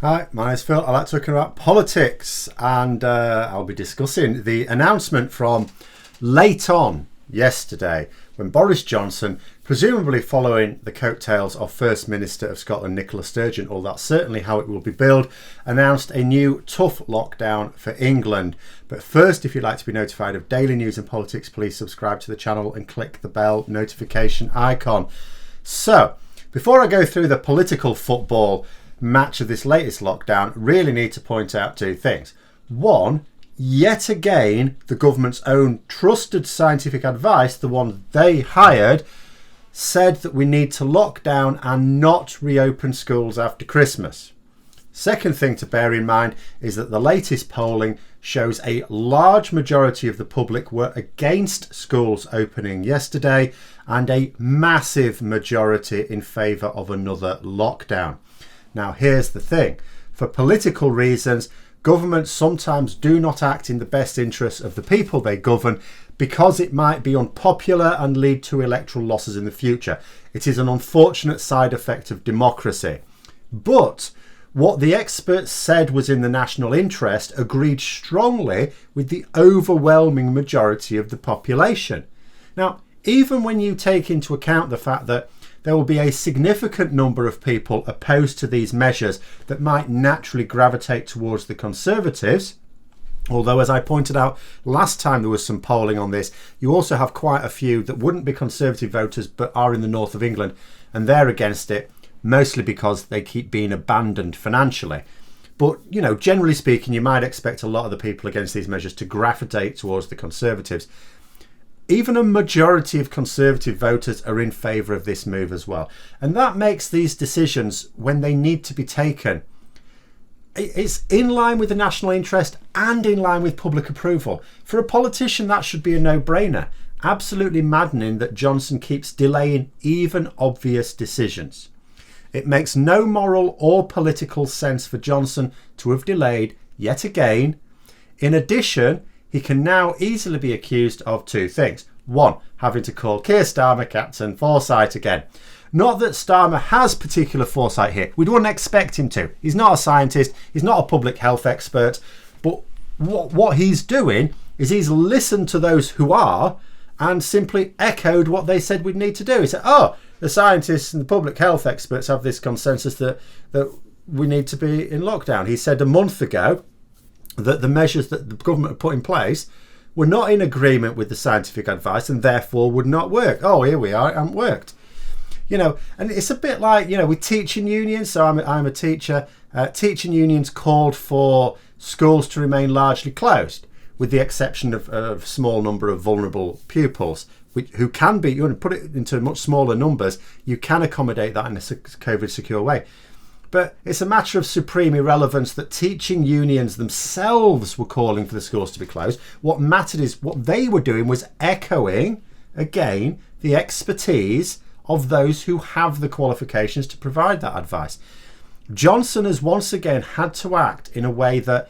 Hi, my name's Phil. I like talking about politics, and I'll be discussing the announcement from late on yesterday when Boris Johnson, presumably following the coattails of First Minister of Scotland Nicola Sturgeon, or that's certainly how it will be billed, announced a new tough lockdown for England. But first, if you'd like to be notified of daily news and politics, please subscribe to the channel and click the bell notification icon. So, before I go through the political football match of this latest lockdown, really need to point out two things. One, yet again, the government's own trusted scientific advice, the one they hired, said that we need to lock down and not reopen schools after Christmas. Second thing to bear in mind is that the latest polling shows a large majority of the public were against schools opening yesterday and a massive majority in favour of another lockdown. Now, here's the thing. For political reasons, governments sometimes do not act in the best interests of the people they govern because it might be unpopular and lead to electoral losses in the future. It is an unfortunate side effect of democracy. But what the experts said was in the national interest agreed strongly with the overwhelming majority of the population. Now, even when you take into account the fact that there will be a significant number of people opposed to these measures that might naturally gravitate towards the Conservatives. Although, as I pointed out last time there was some polling on this, you also have quite a few that wouldn't be Conservative voters but are in the north of England, and they're against it, mostly because they keep being abandoned financially. But, you know, generally speaking, you might expect a lot of the people against these measures to gravitate towards the Conservatives. Even a majority of Conservative voters are in favour of this move as well. And that makes these decisions, when they need to be taken, it's in line with the national interest and in line with public approval. For a politician, that should be a no-brainer. Absolutely maddening that Johnson keeps delaying even obvious decisions. It makes no moral or political sense for Johnson to have delayed yet again. In addition, he can now easily be accused of two things. One, having to call Keir Starmer Captain Foresight again. Not that Starmer has particular foresight here. We wouldn't expect him to. He's not a scientist. He's not a public health expert. But what he's doing is he's listened to those who are and simply echoed what they said we'd need to do. He said, the scientists and the public health experts have this consensus that we need to be in lockdown. He said a month ago that the measures that the government had put in place were not in agreement with the scientific advice and therefore would not work. Oh, here we are, it hasn't worked. You know, and it's a bit like, you know, with teaching unions. So I'm a teacher. Teaching unions called for schools to remain largely closed, with the exception of a small number of vulnerable pupils, who can be, you want to put it into much smaller numbers, you can accommodate that in a COVID secure way. But it's a matter of supreme irrelevance that teaching unions themselves were calling for the schools to be closed. What mattered is what they were doing was echoing, again, the expertise of those who have the qualifications to provide that advice. Johnson has once again had to act in a way that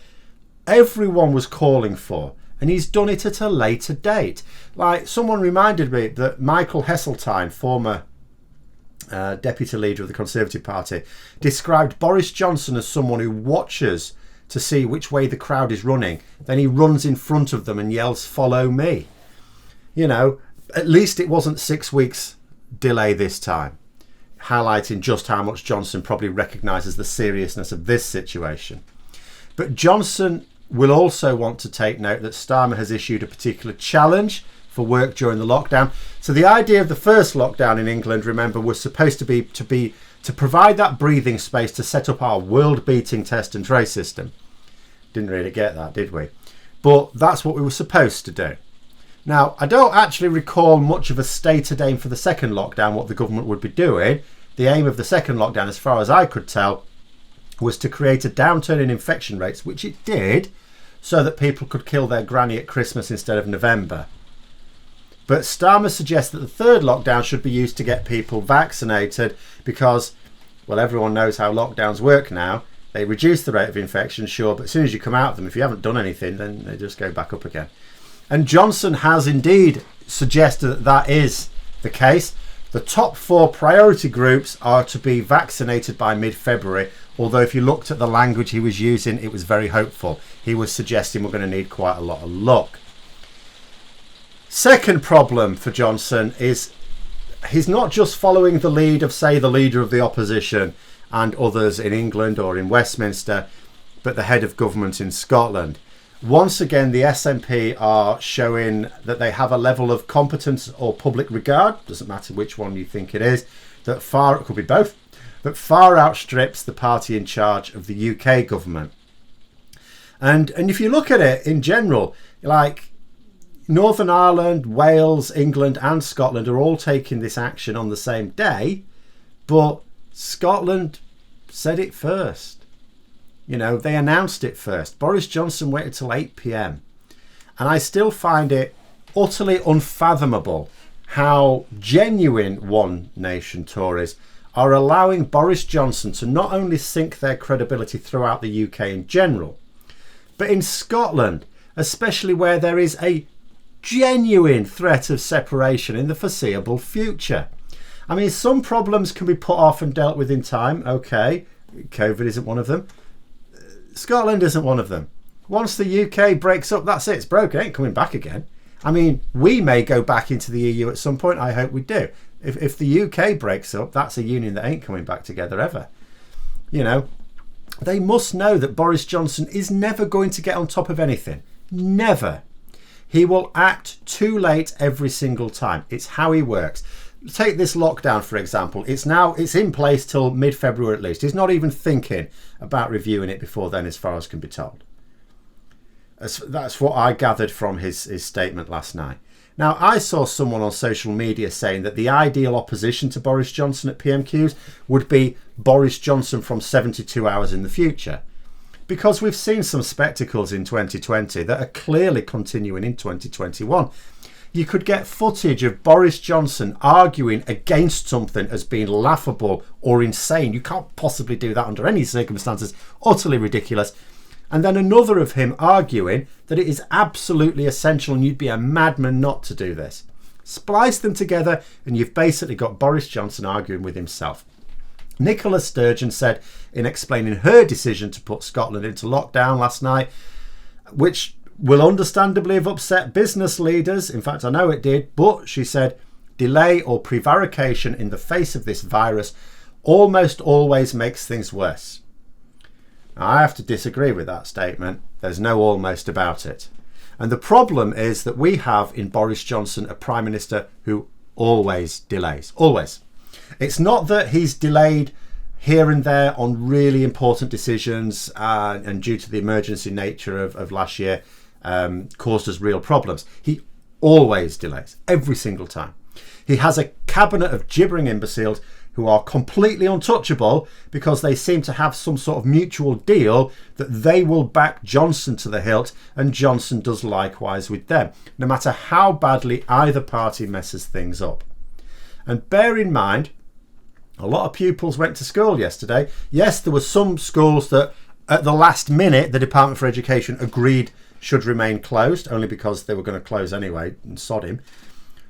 everyone was calling for, and he's done it at a later date. Like, someone reminded me that Michael Heseltine, former deputy leader of the Conservative Party, described Boris Johnson as someone who watches to see which way the crowd is running, then he runs in front of them and yells, "Follow me." You know, at least it wasn't 6 weeks delay this time, highlighting just how much Johnson probably recognises the seriousness of this situation. But Johnson will also want to take note that Starmer has issued a particular challenge for work during the lockdown. So the idea of the first lockdown in England, remember, was supposed to be to provide that breathing space to set up our world-beating test and trace system. Didn't really get that, did we? But that's what we were supposed to do. Now, I don't actually recall much of a stated aim for the second lockdown, what the government would be doing. The aim of the second lockdown, as far as I could tell, was to create a downturn in infection rates, which it did, so that people could kill their granny at Christmas instead of November. But Starmer suggests that the third lockdown should be used to get people vaccinated because, well, everyone knows how lockdowns work now. They reduce the rate of infection, sure, but as soon as you come out of them, if you haven't done anything, then they just go back up again. And Johnson has indeed suggested that that is the case. The top 4 priority groups are to be vaccinated by mid-February, Although if you looked at the language he was using, it was very hopeful. He was suggesting we're going to need quite a lot of luck. Second problem for Johnson is he's not just following the lead of, say, the leader of the opposition and others in England or in Westminster, but the head of government in Scotland. Once again, the SNP are showing that they have a level of competence or public regard, doesn't matter which one you think it is, that far, it could be both, that far outstrips the party in charge of the UK government. And if you look at it in general, like Northern Ireland, Wales, England and Scotland are all taking this action on the same day, but Scotland said it first. You know, they announced it first. Boris Johnson waited till 8 p.m. And I still find it utterly unfathomable how genuine One Nation Tories are allowing Boris Johnson to not only sink their credibility throughout the UK in general, but in Scotland, especially where there is a genuine threat of separation in the foreseeable future. I mean, some problems can be put off and dealt with in time. Okay, COVID isn't one of them. Scotland isn't one of them. Once the UK breaks up, that's it. It's broken. It ain't coming back again. I mean, we may go back into the EU at some point. I hope we do. If the UK breaks up, that's a union that ain't coming back together ever. You know, they must know that Boris Johnson is never going to get on top of anything. Never. He will act too late every single time. It's how he works. Take this lockdown, for example. It's in place till mid-February at least. He's not even thinking about reviewing it before then, as far as can be told. That's what I gathered from his statement last night. Now, I saw someone on social media saying that the ideal opposition to Boris Johnson at PMQs would be Boris Johnson from 72 hours in the future. Because we've seen some spectacles in 2020 that are clearly continuing in 2021. You could get footage of Boris Johnson arguing against something as being laughable or insane. You can't possibly do that under any circumstances. Utterly ridiculous. And then another of him arguing that it is absolutely essential and you'd be a madman not to do this. Splice them together and you've basically got Boris Johnson arguing with himself. Nicola Sturgeon said in explaining her decision to put Scotland into lockdown last night, which will understandably have upset business leaders. In fact, I know it did. But she said, delay or prevarication in the face of this virus almost always makes things worse. Now, I have to disagree with that statement. There's no almost about it. And the problem is that we have in Boris Johnson a Prime Minister who always delays. Always. It's not that he's delayed here and there on really important decisions and due to the emergency nature of last year, caused us real problems. He always delays, every single time. He has a cabinet of gibbering imbeciles who are completely untouchable because they seem to have some sort of mutual deal that they will back Johnson to the hilt and Johnson does likewise with them, no matter how badly either party messes things up. And bear in mind, a lot of pupils went to school yesterday. Yes, there were some schools that at the last minute the Department for Education agreed should remain closed, only because they were going to close anyway, and sod him.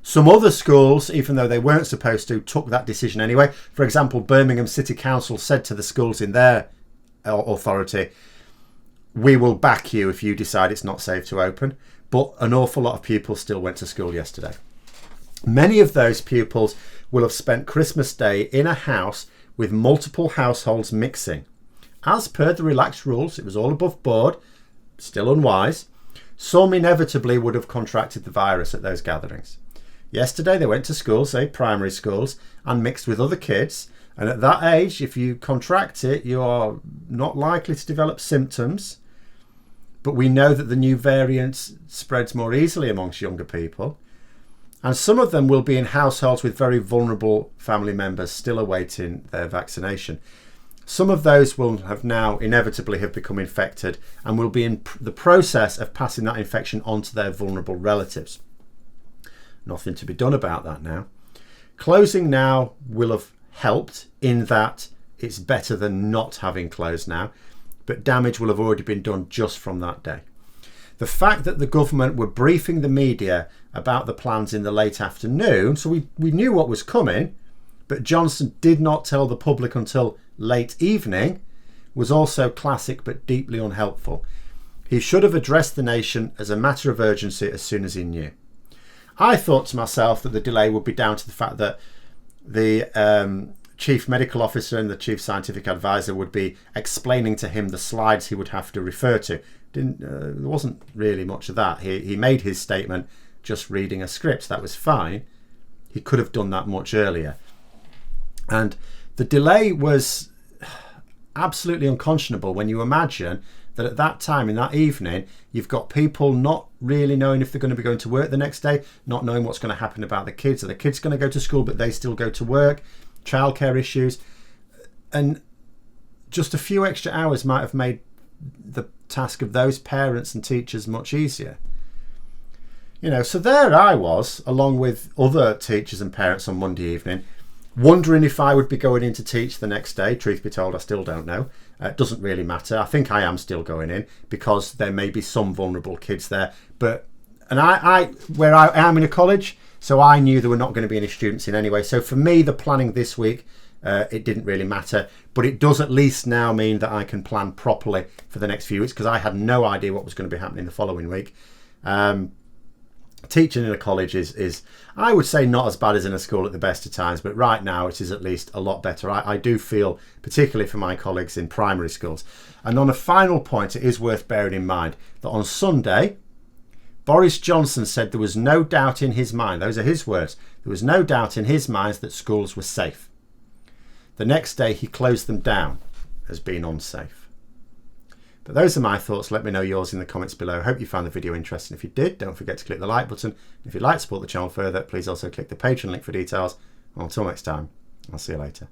Some other schools, even though they weren't supposed to, took that decision anyway. For example, Birmingham City Council said to the schools in their authority, we will back you if you decide it's not safe to open. But an awful lot of pupils still went to school yesterday. Many of those pupils will have spent Christmas Day in a house with multiple households mixing. As per the relaxed rules, it was all above board, still unwise. Some inevitably would have contracted the virus at those gatherings. Yesterday they went to school, say primary schools, and mixed with other kids. And at that age, if you contract it, you are not likely to develop symptoms. But we know that the new variant spreads more easily amongst younger people. And some of them will be in households with very vulnerable family members still awaiting their vaccination. Some of those will have now inevitably have become infected and will be in the process of passing that infection on to their vulnerable relatives. Nothing to be done about that now. Closing now will have helped in that it's better than not having closed now, but damage will have already been done just from that day. The fact that the government were briefing the media about the plans in the late afternoon, so we knew what was coming, but Johnson did not tell the public until late evening, was also classic but deeply unhelpful. He should have addressed the nation as a matter of urgency as soon as he knew. I thought to myself that the delay would be down to the fact that the chief medical officer and the chief scientific advisor would be explaining to him the slides he would have to refer to. There wasn't really much of that. He made his statement just reading a script. That was fine. He could have done that much earlier. And the delay was absolutely unconscionable when you imagine that at that time, in that evening, you've got people not really knowing if they're going to be going to work the next day, not knowing what's going to happen about the kids. Are the kids going to go to school but they still go to work? Childcare issues. And just a few extra hours might have made the task of those parents and teachers much easier. So there I was, along with other teachers and parents on Monday evening, wondering if I would be going in to teach the next day. Truth be told, I still don't know. It doesn't really matter. I think I am still going in because there may be some vulnerable kids there. And I where I am in a college, so I knew there were not going to be any students in anyway. So for me, the planning this week, it didn't really matter. But it does at least now mean that I can plan properly for the next few weeks, because I had no idea what was going to be happening the following week. Teaching in a college is, I would say, not as bad as in a school at the best of times, but right now it is at least a lot better. I do feel, particularly for my colleagues in primary schools. And on a final point, it is worth bearing in mind that on Sunday, Boris Johnson said there was no doubt in his mind, those are his words, there was no doubt in his mind that schools were safe. The next day he closed them down as being unsafe. But those are my thoughts. Let me know yours in the comments below. Hope you found the video interesting. If you did, don't forget to click the like button. If you'd like to support the channel further, please also click the Patreon link for details. Until next time, I'll see you later.